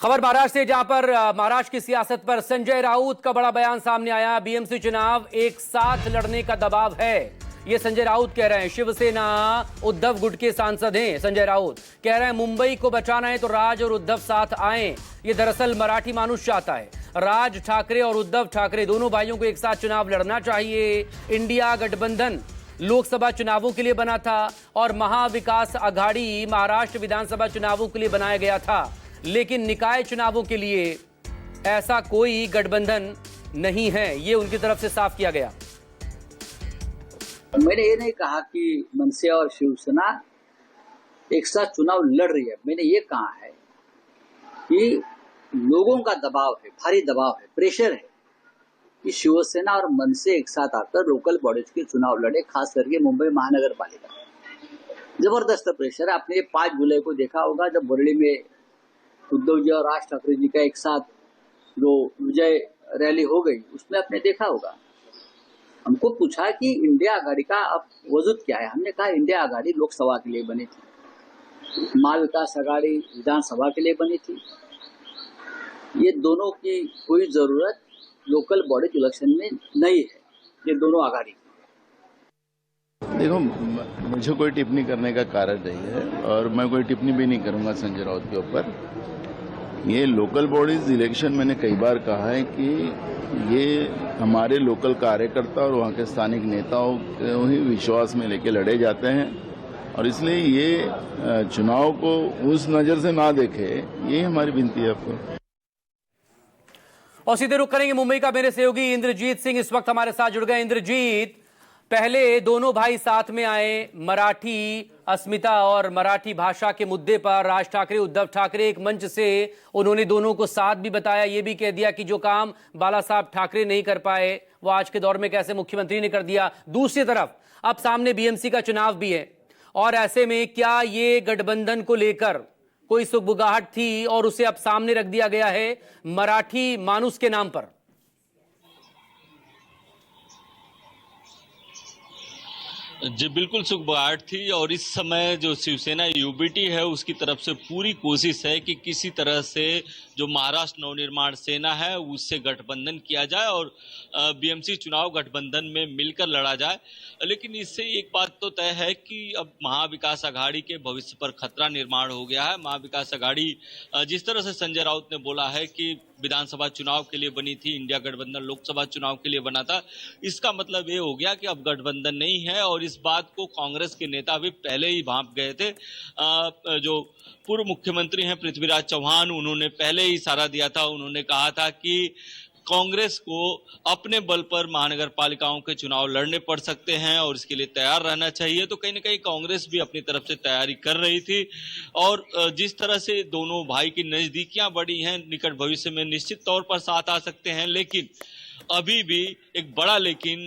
खबर महाराष्ट्र से, जहां पर महाराष्ट्र की सियासत पर संजय राउत का बड़ा बयान सामने आया। बीएमसी चुनाव एक साथ लड़ने का दबाव है, ये संजय राउत कह रहे हैं। शिवसेना उद्धव गुट के सांसद हैं संजय राउत, कह रहे हैं मुंबई को बचाना है तो राज और उद्धव साथ आए। ये दरअसल मराठी मानुष चाहता है। राज ठाकरे और उद्धव ठाकरे दोनों भाइयों को एक साथ चुनाव लड़ना चाहिए। इंडिया गठबंधन लोकसभा चुनावों के लिए बना था और महाविकास आघाड़ी महाराष्ट्र विधानसभा चुनावों के लिए बनाया गया था, लेकिन निकाय चुनावों के लिए ऐसा कोई गठबंधन नहीं है, ये उनकी तरफ से साफ किया गया। मैंने ये नहीं कहा कि मनसे और शिवसेना एक साथ चुनाव लड़ रही है। मैंने ये कहा है कि लोगों का दबाव है, भारी दबाव है, प्रेशर है कि शिवसेना और मनसे एक साथ आकर लोकल बॉडीज के चुनाव लड़े, खास करके मुंबई महानगर पालिका। जबरदस्त प्रेशर है। आपने 5 जुलाई को देखा होगा जब बरड़ी में उद्धव जी और राज ठाकरे जी का एक साथ जो विजय रैली हो गई, उसमें आपने देखा होगा। हमको पूछा कि इंडिया आघाड़ी का अब वजूद क्या है। हमने कहा इंडिया आघाड़ी लोकसभा के लिए बनी थी, महाविकास आघाड़ी विधानसभा के लिए बनी थी। ये दोनों की कोई जरूरत लोकल बॉडी इलेक्शन में नहीं है, ये दोनों आघाड़ी। देखो, मुझे कोई टिप्पणी करने का कारण नहीं है और मैं कोई टिप्पणी भी नहीं करूंगा संजय राउत के ऊपर। ये लोकल बॉडीज इलेक्शन मैंने कई बार कहा है कि ये हमारे लोकल कार्यकर्ता और वहाँ के स्थानिक नेताओं को ही विश्वास में लेके लड़े जाते हैं और इसलिए ये चुनाव को उस नज़र से ना देखे, ये हमारी विनती है आपको। और सीधे रुख करेंगे मुंबई का, मेरे सहयोगी इंद्रजीत सिंह इस वक्त हमारे साथ जुड़ गए। इंद्रजीत, पहले दोनों भाई साथ में आए मराठी अस्मिता और मराठी भाषा के मुद्दे पर। राज ठाकरे उद्धव ठाकरे एक मंच से उन्होंने दोनों को साथ भी बताया, ये भी कह दिया कि जो काम बाला साहब ठाकरे नहीं कर पाए वो आज के दौर में कैसे मुख्यमंत्री ने कर दिया। दूसरी तरफ अब सामने बीएमसी का चुनाव भी है और ऐसे में क्या ये गठबंधन को लेकर कोई सुगबुगाहट थी और उसे अब सामने रख दिया गया है मराठी मानुस के नाम पर? जी बिल्कुल सुगबुगाहट थी और इस समय जो शिवसेना यूबीटी है उसकी तरफ से पूरी कोशिश है कि किसी तरह से जो महाराष्ट्र नवनिर्माण सेना है उससे गठबंधन किया जाए और बीएमसी चुनाव गठबंधन में मिलकर लड़ा जाए। लेकिन इससे एक बात तो तय है कि अब महाविकास आघाड़ी के भविष्य पर खतरा निर्माण हो गया है। महाविकास आघाड़ी जिस तरह से संजय राउत ने बोला है कि विधानसभा चुनाव के लिए बनी थी, इंडिया गठबंधन लोकसभा चुनाव के लिए बना था, इसका मतलब ये हो गया कि अब गठबंधन नहीं है और इस बात को कांग्रेस के नेता भी पहले ही भांप गए थे। जो पूर्व मुख्यमंत्री हैं पृथ्वीराज चौहान, उन्होंने पहले ही इशारा दिया था। उन्होंने कहा था कि कांग्रेस को अपने बल पर महानगर पालिकाओं के चुनाव लड़ने पड़ सकते हैं और इसके लिए तैयार रहना चाहिए। तो कहीं ना कहीं कांग्रेस भी अपनी तरफ से तैयारी कर रही थी और जिस तरह से दोनों भाई की नजदीकियां बढ़ी हैं, निकट भविष्य में निश्चित तौर पर साथ आ सकते हैं। लेकिन अभी भी एक बड़ा लेकिन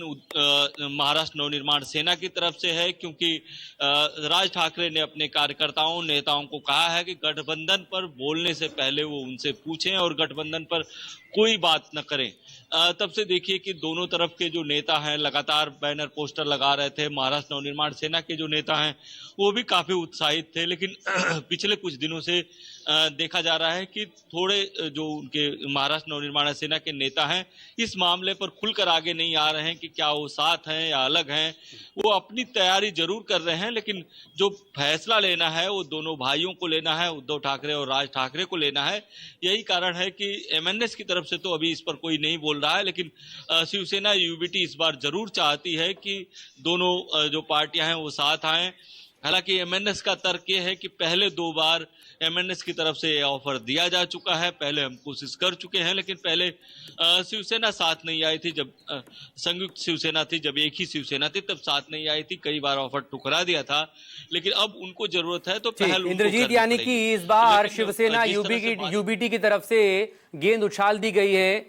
महाराष्ट्र नवनिर्माण सेना की तरफ से है, क्योंकि राज ठाकरे ने अपने कार्यकर्ताओं नेताओं को कहा है कि गठबंधन पर बोलने से पहले वो उनसे पूछें और गठबंधन पर कोई बात न करें। तब से देखिए कि दोनों तरफ के जो नेता हैं लगातार बैनर पोस्टर लगा रहे थे। महाराष्ट्र नवनिर्माण सेना के जो नेता हैं वो भी काफी उत्साहित थे, लेकिन पिछले कुछ दिनों से देखा जा रहा है कि थोड़े जो उनके महाराष्ट्र नवनिर्माण सेना के नेता हैं इस मामले पर खुलकर आगे नहीं आ रहे हैं कि क्या वो साथ हैं या अलग हैं। वो अपनी तैयारी जरूर कर रहे हैं, लेकिन जो फैसला लेना है वो दोनों भाइयों को लेना है, उद्धव ठाकरे और राज ठाकरे को लेना है। यही कारण है कि एमएनएस की तरफ से तो अभी इस पर कोई नहीं बोल रहा है, लेकिन शिवसेना यूबीटी इस बार जरूर चाहती है कि दोनों जो पार्टियां हैं वो साथ आएं। हालांकि एमएनएस का तर्क ये है कि पहले 2 बार एमएनएस की तरफ से ऑफर दिया जा चुका है, पहले हम कोशिश कर चुके हैं, लेकिन पहले शिवसेना साथ नहीं आई थी। जब संयुक्त शिवसेना थी, जब एक ही शिवसेना थी, तब साथ नहीं आई थी। कई बार ऑफर ठुकरा दिया था, लेकिन अब उनको जरूरत है तो पहल इंद्रजीत, यानी कि इस बार शिवसेना यूबीटी की तरफ से गेंद उछाल दी गई है